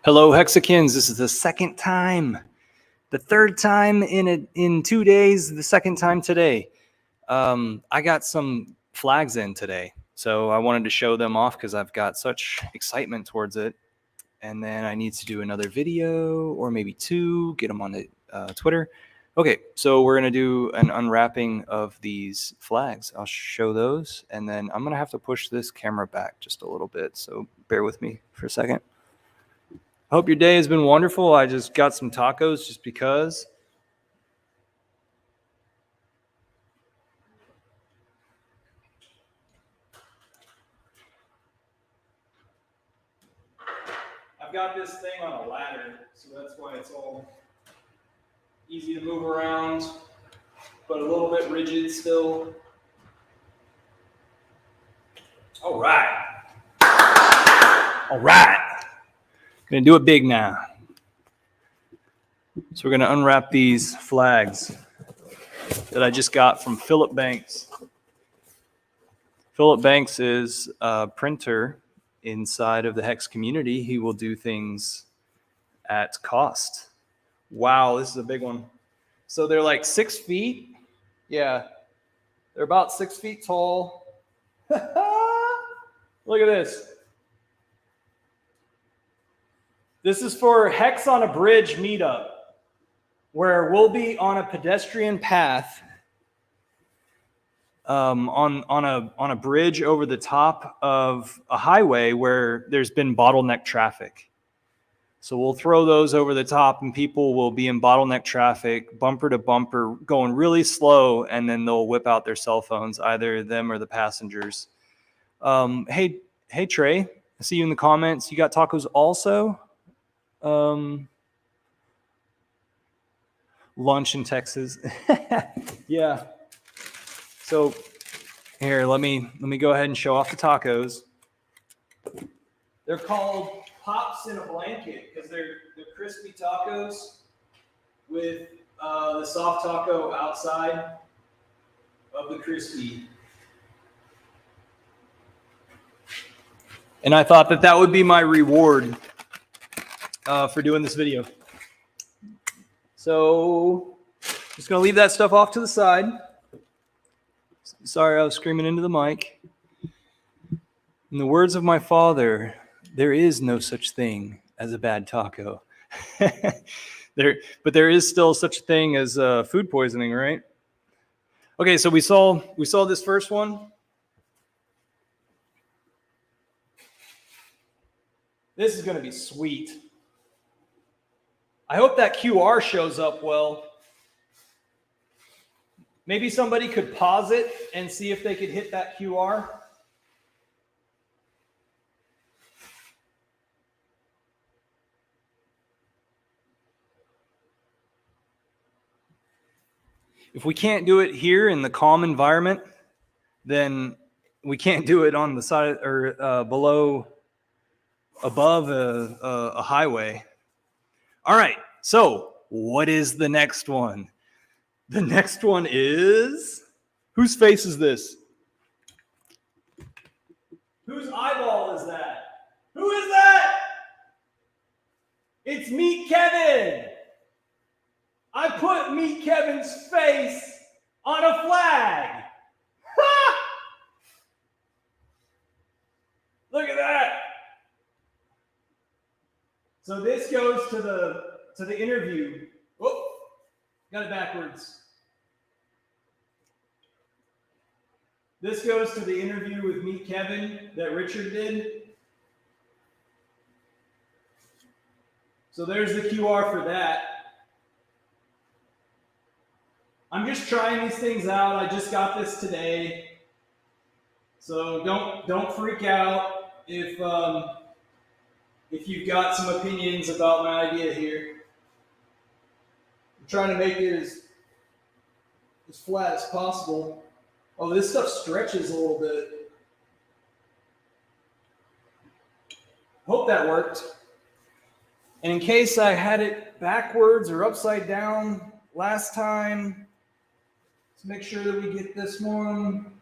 Hello, Hexicans. This is the second time, the third time in 2 days, the second time today. I got some flags in today, so I wanted to show them off because I've got such excitement towards it. And then I need to do another video or maybe two, get them on the Twitter. Okay, so we're going to do an unwrapping of these flags. I'll show those, and then I'm going to have to push this camera back just a little bit, so bear with me for a second. I hope your day has been wonderful. I just got some tacos just because. I've got this thing on a ladder, so that's why it's all easy to move around, but a little bit rigid still. All right. All right. Gonna do it big now. So we're gonna unwrap these flags that I just got from Philip Banks. Philip Banks is a printer inside of the Hex community. He will do things at cost. Wow, this is a big one. So they're like 6 feet. Yeah, they're about 6 feet tall. Look at this. This is for Hex on a Bridge meetup, where we'll be on a pedestrian path on a bridge over the top of a highway where there's been bottleneck traffic. So we'll throw those over the top, and people will be in bottleneck traffic, bumper to bumper, going really slow, and then they'll whip out their cell phones, either them or the passengers. Hey, Trey, I see you in the comments. You got tacos also? Lunch in Texas. Yeah. So here, let me go ahead and show off the tacos. They're called Pops in a Blanket because they're crispy tacos with the soft taco outside of the crispy. And I thought that would be my reward for doing this video. So just gonna leave that stuff off to the side. Sorry, I was screaming into the mic. In the words of my father, there is no such thing as a bad taco. But there is still such a thing as food poisoning, right? Okay, so we saw this first one. This is going to be sweet. I hope that QR shows up well. Maybe somebody could pause it and see if they could hit that QR. If we can't do it here in the calm environment, then we can't do it on the side or above a highway. All right, so what is the next one? The next one is, whose face is this? Whose eyeball is that? Who is that? It's Meet Kevin. I put Meet Kevin's face on a flag. Look at that. So this goes to the interview. Whoop, got it backwards. This goes to the interview with Meet Kevin that Richard did. So there's the QR for that. I'm just trying these things out. I just got this today. So don't freak out if you've got some opinions about my idea here. I'm trying to make it as flat as possible. Oh, this stuff stretches a little bit. Hope that worked. And in case I had it backwards or upside down last time, let's make sure that we get this one.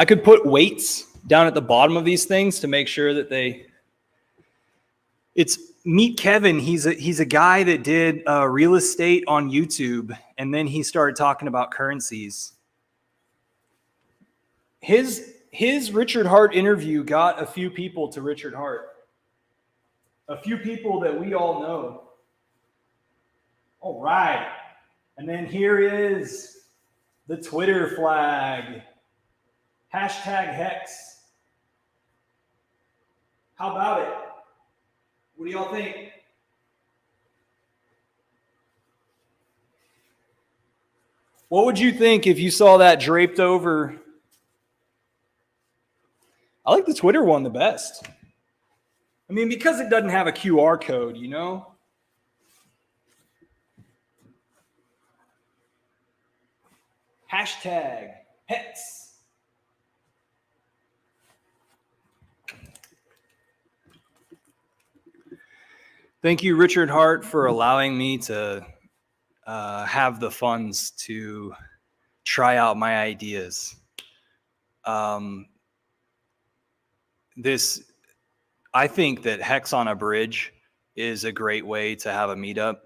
I could put weights down at the bottom of these things to make sure that it's Meet Kevin. He's a guy that did real estate on YouTube, and then he started talking about currencies. His Richard Hart interview got a few people to Richard Hart. A few people that we all know. All right. And then here is the Twitter flag. Hashtag Hex. How about it? What do y'all think? What would you think if you saw that draped over? I like the Twitter one the best. I mean, because it doesn't have a QR code, you know? Hashtag Hex. Thank you, Richard Hart, for allowing me to have the funds to try out my ideas. I think that Hex on a Bridge is a great way to have a meetup.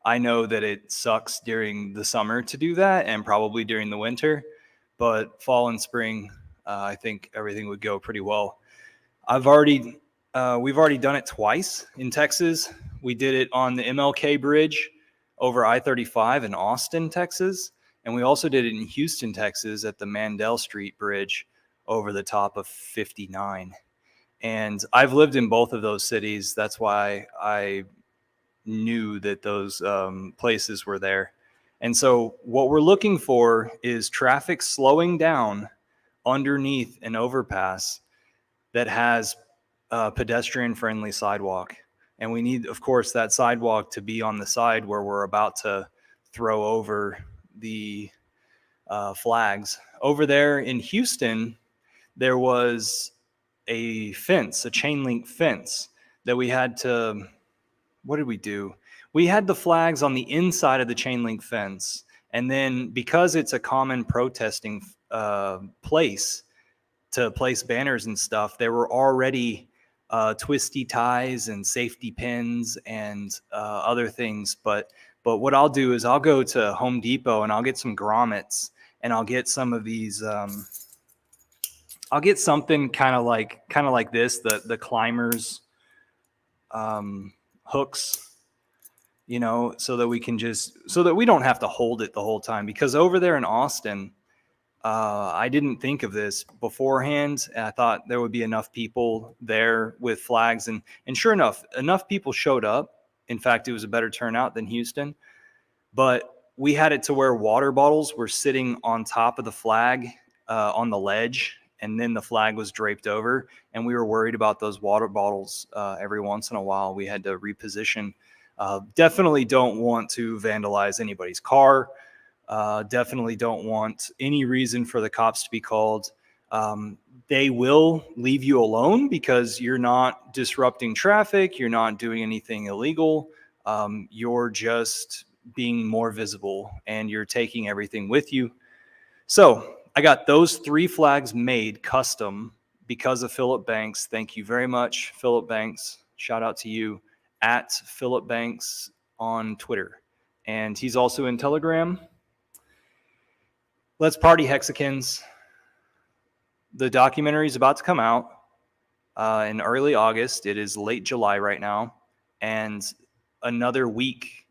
I know that it sucks during the summer to do that and probably during the winter, but fall and spring, I think everything would go pretty well. We've already done it twice in Texas. We did it on the MLK Bridge over I-35 in Austin, Texas, and we also did it in Houston, Texas at the Mandel Street Bridge over the top of 59. And I've lived in both of those cities. That's why I knew that those places were there. And so what we're looking for is traffic slowing down underneath an overpass that has a pedestrian friendly sidewalk. And we need, of course, that sidewalk to be on the side where we're about to throw over the flags. Over there in Houston, there was a fence, a chain link fence that we had to, what did we do? We had the flags on the inside of the chain link fence. And then because it's a common protesting place to place banners and stuff, there were already twisty ties and safety pins and other things. But what I'll do is I'll go to Home Depot and I'll get some grommets and I'll get some of these I'll get something kind of like this, the climbers hooks, you know, so that we don't have to hold it the whole time. Because over there in Austin, I didn't think of this beforehand. And I thought there would be enough people there with flags, and sure enough people showed up. In fact, it was a better turnout than Houston. But we had it to where water bottles were sitting on top of the flag on the ledge, and then the flag was draped over, and we were worried about those water bottles every once in a while. We had to reposition. Definitely don't want to vandalize anybody's car. Definitely don't want any reason for the cops to be called. They will leave you alone because you're not disrupting traffic. You're not doing anything illegal. You're just being more visible, and you're taking everything with you. So I got those 3 flags made custom because of Philip Banks. Thank you very much, Philip Banks. Shout out to you at Philip Banks on Twitter. And he's also in Telegram. Let's party, Hexicans. The documentary is about to come out in early August. It is late July right now. And another week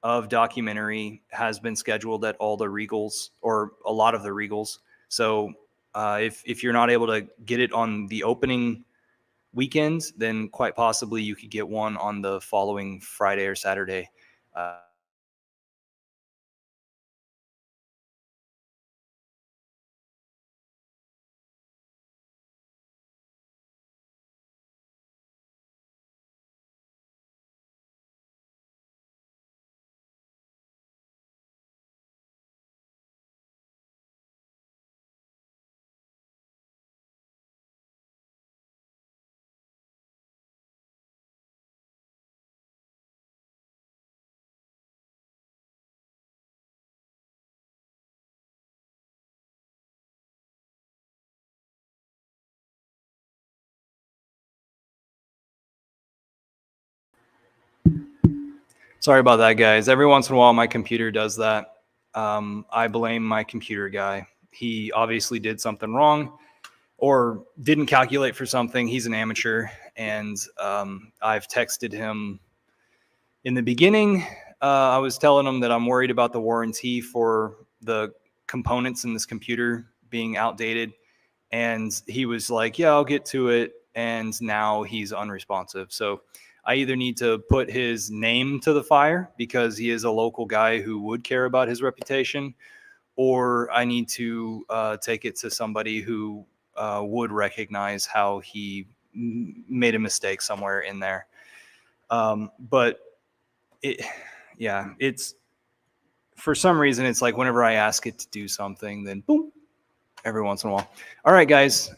of documentary has been scheduled at all the Regals, or a lot of the Regals. So if you're not able to get it on the opening weekend, then quite possibly you could get one on the following Friday or Saturday. Sorry about that, guys. Every once in a while, my computer does that. I blame my computer guy. He obviously did something wrong or didn't calculate for something. He's an amateur, and I've texted him in the beginning. I was telling him that I'm worried about the warranty for the components in this computer being outdated. And he was like, yeah, I'll get to it. And now he's unresponsive. So I either need to put his name to the fire because he is a local guy who would care about his reputation, or I need to take it to somebody who would recognize how he made a mistake somewhere in there. But it's for some reason, it's like whenever I ask it to do something, then boom, every once in a while. All right, guys,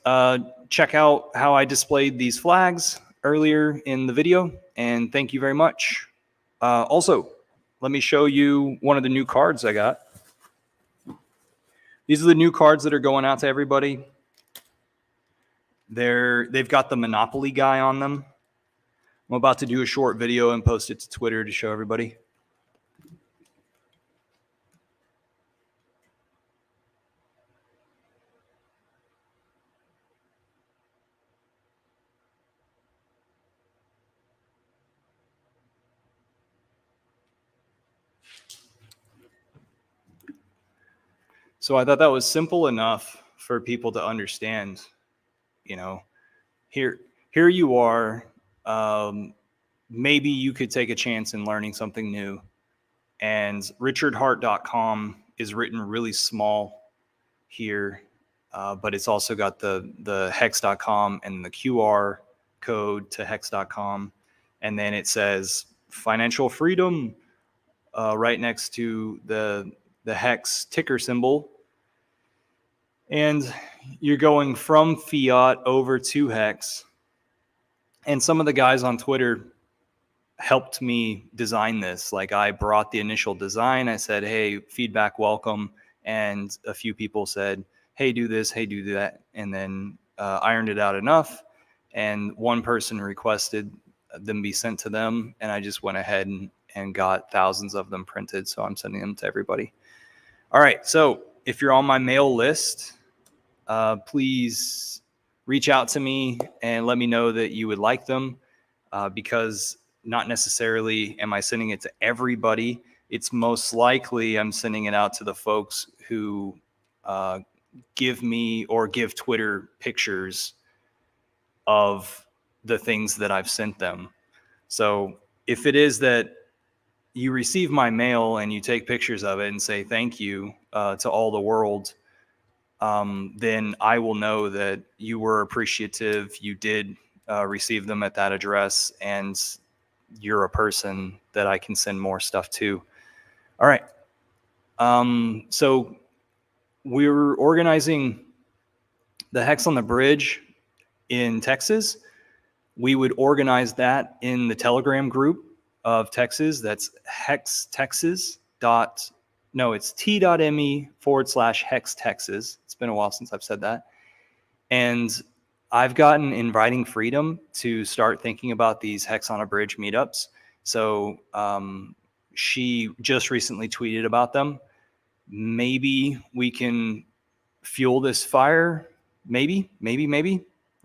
check out how I displayed these flags earlier in the video, and thank you very much. Also, let me show you one of the new cards I got. These are the new cards that are going out to everybody. They've got the Monopoly guy on them. I'm about to do a short video and post it to Twitter to show everybody. So I thought that was simple enough for people to understand. You know, here you are. Maybe you could take a chance in learning something new. And richardhart.com is written really small here, but it's also got the hex.com and the QR code to hex.com. And then it says financial freedom right next to the hex ticker symbol. And you're going from fiat over to hex. And some of the guys on Twitter helped me design this. Like I brought the initial design. I said, hey, feedback welcome. And a few people said, hey, do this, hey, do that. And then ironed it out enough. And one person requested them be sent to them. And I just went ahead and got thousands of them printed. So I'm sending them to everybody. All right. So if you're on my mail list, please reach out to me and let me know that you would like them, because not necessarily am I sending it to everybody. It's most likely I'm sending it out to the folks who give me or give Twitter pictures of the things that I've sent them. So if it is that you receive my mail and you take pictures of it and say thank you to all the world, then I will know that you were appreciative. You did receive them at that address, and you're a person that I can send more stuff to. All right. So we're organizing the Hex on the Bridge in Texas. We would organize that in the Telegram group of Texas. That's Hex Texas it's t.me/Hex Texas. It's been a while since I've said that. And I've gotten Inviting Freedom to start thinking about these Hex on a Bridge meetups. So she just recently tweeted about them. Maybe we can fuel this fire. Maybe.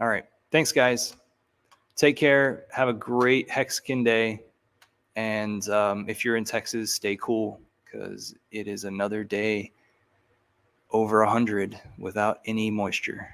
All right. Thanks, guys. Take care. Have a great Hexagon day. And if you're in Texas, stay cool, because it is another day over 100 without any moisture.